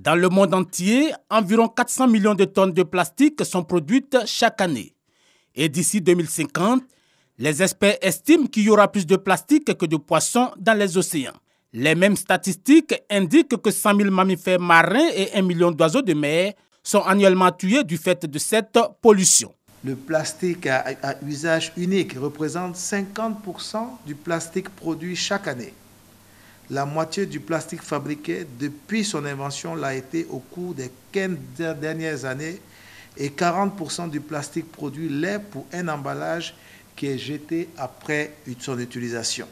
Dans le monde entier, environ 400 millions de tonnes de plastique sont produites chaque année. Et d'ici 2050, les experts estiment qu'il y aura plus de plastique que de poissons dans les océans. Les mêmes statistiques indiquent que 100 000 mammifères marins et 1 million d'oiseaux de mer sont annuellement tués du fait de cette pollution. Le plastique à usage unique représente 50% du plastique produit chaque année. La moitié du plastique fabriqué depuis son invention l'a été au cours des 15 dernières années et 40% du plastique produit l'est pour un emballage qui est jeté après son utilisation.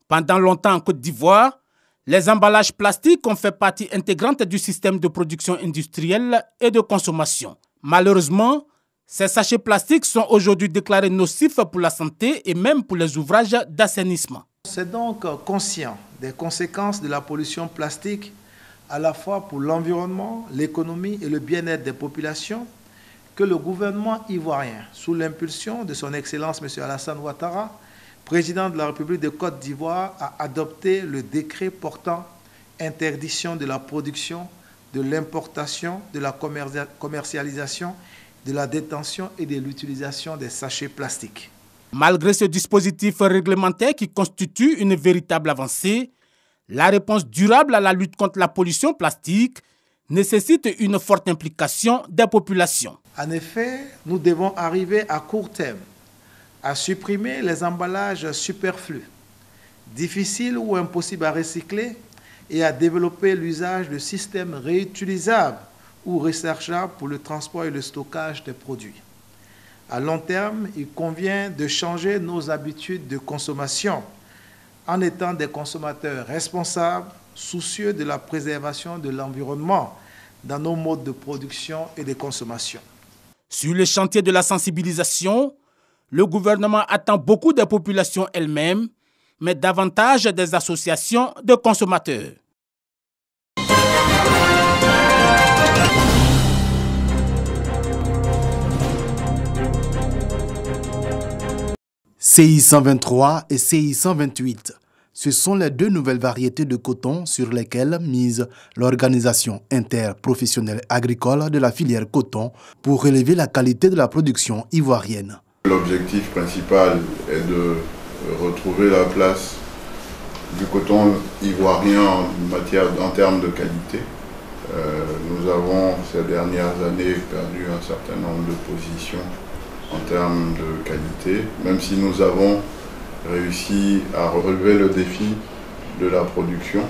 Pendant longtemps en Côte d'Ivoire, les emballages plastiques ont fait partie intégrante du système de production industrielle et de consommation. Malheureusement, ces sachets plastiques sont aujourd'hui déclarés nocifs pour la santé et même pour les ouvrages d'assainissement. C'est donc conscient des conséquences de la pollution plastique à la fois pour l'environnement, l'économie et le bien-être des populations que le gouvernement ivoirien, sous l'impulsion de son Excellence M. Alassane Ouattara, président de la République de Côte d'Ivoire, a adopté le décret portant interdiction de la production, de l'importation, de la commercialisation, de la détention et de l'utilisation des sachets plastiques. Malgré ce dispositif réglementaire qui constitue une véritable avancée, la réponse durable à la lutte contre la pollution plastique nécessite une forte implication des populations. En effet, nous devons arriver à court terme à supprimer les emballages superflus, difficiles ou impossibles à recycler et à développer l'usage de systèmes réutilisables ou rechargeables pour le transport et le stockage des produits. À long terme, il convient de changer nos habitudes de consommation en étant des consommateurs responsables, soucieux de la préservation de l'environnement dans nos modes de production et de consommation. Sur le chantier de la sensibilisation, le gouvernement attend beaucoup des populations elles-mêmes, mais davantage des associations de consommateurs. CI 123 et CI 128. Ce sont les deux nouvelles variétés de coton sur lesquelles mise l'Organisation interprofessionnelle agricole de la filière coton pour relever la qualité de la production ivoirienne. L'objectif principal est de retrouver la place du coton ivoirien en termes de qualité. Nous avons ces dernières années perdu un certain nombre de positions en termes de qualité, même si nous avons réussi à relever le défi de la production.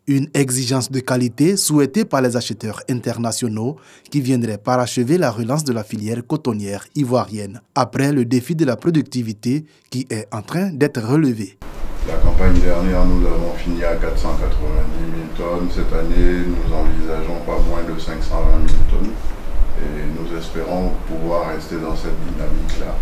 Une exigence de qualité souhaitée par les acheteurs internationaux qui viendraient parachever la relance de la filière cotonnière ivoirienne après le défi de la productivité qui est en train d'être relevé. La campagne dernière, nous avons fini à 490 000 tonnes. Cette année, nous envisageons pas moins de 520 000 tonnes. Et nous espérons pouvoir rester dans cette dynamique-là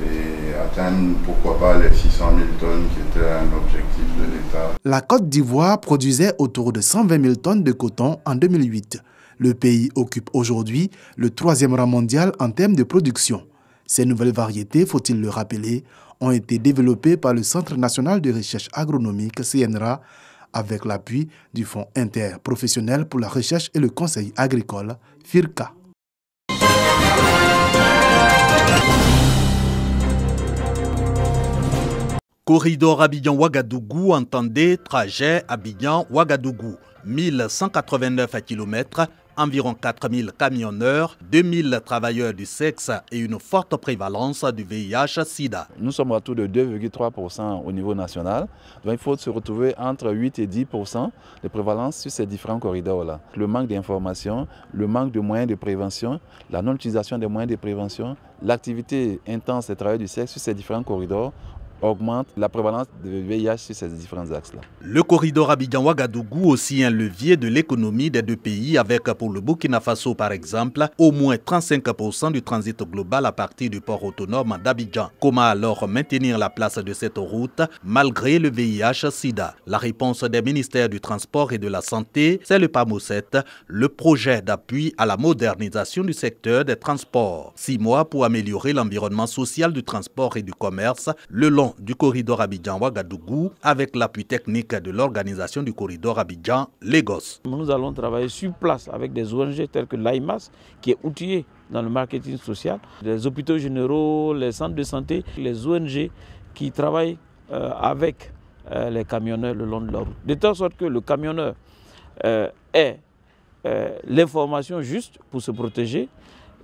et atteindre, pourquoi pas, les 600 000 tonnes qui étaient un objectif de l'État. La Côte d'Ivoire produisait autour de 120 000 tonnes de coton en 2008. Le pays occupe aujourd'hui le 3e rang mondial en termes de production. Ces nouvelles variétés, faut-il le rappeler, ont été développées par le Centre national de recherche agronomique CNRA avec l'appui du Fonds interprofessionnel pour la recherche et le conseil agricole FIRCA. Corridor Abidjan-Ouagadougou, entendez trajet Abidjan-Ouagadougou, 1189 km, environ 4000 camionneurs, 2000 travailleurs du sexe et une forte prévalence du VIH-Sida. Nous sommes autour de 2,3% au niveau national. Donc il faut se retrouver entre 8 et 10% de prévalence sur ces différents corridors-là. Le manque d'information, le manque de moyens de prévention, la non-utilisation des moyens de prévention, l'activité intense des travailleurs du sexe sur ces différents corridors augmente la prévalence de VIH sur ces différents axes-là. Le corridor Abidjan-Ouagadougou aussi un levier de l'économie des deux pays avec pour le Burkina Faso par exemple au moins 35% du transit global à partir du port autonome d'Abidjan. Comment alors maintenir la place de cette route malgré le VIH-Sida? La réponse des ministères du Transport et de la Santé, c'est le PAMOSET, le projet d'appui à la modernisation du secteur des transports. 6 mois pour améliorer l'environnement social du transport et du commerce le long du corridor Abidjan-Ouagadougou avec l'appui technique de l'organisation du corridor Abidjan-Lagos. Nous allons travailler sur place avec des ONG telles que l'AIMAS qui est outillé dans le marketing social, les hôpitaux généraux, les centres de santé, les ONG qui travaillent avec les camionneurs le long de la route. De telle sorte que le camionneur ait l'information juste pour se protéger,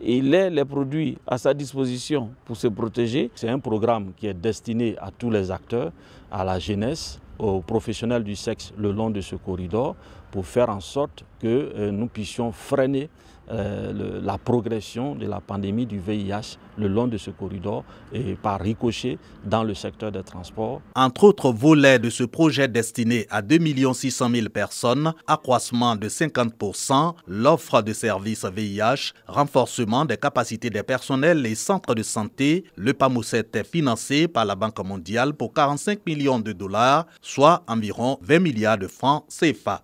il ait les produits à sa disposition pour se protéger. C'est un programme qui est destiné à tous les acteurs, à la jeunesse, aux professionnels du sexe le long de ce corridor pour faire en sorte que nous puissions freiner la progression de la pandémie du VIH le long de ce corridor et par ricochet dans le secteur des transports. Entre autres volets de ce projet destiné à 2 600 000 personnes, accroissement de 50%, l'offre de services VIH, renforcement des capacités des personnels et centres de santé, le PAMOCET est financé par la Banque mondiale pour 45 millions de dollars, soit environ 20 milliards de francs CFA.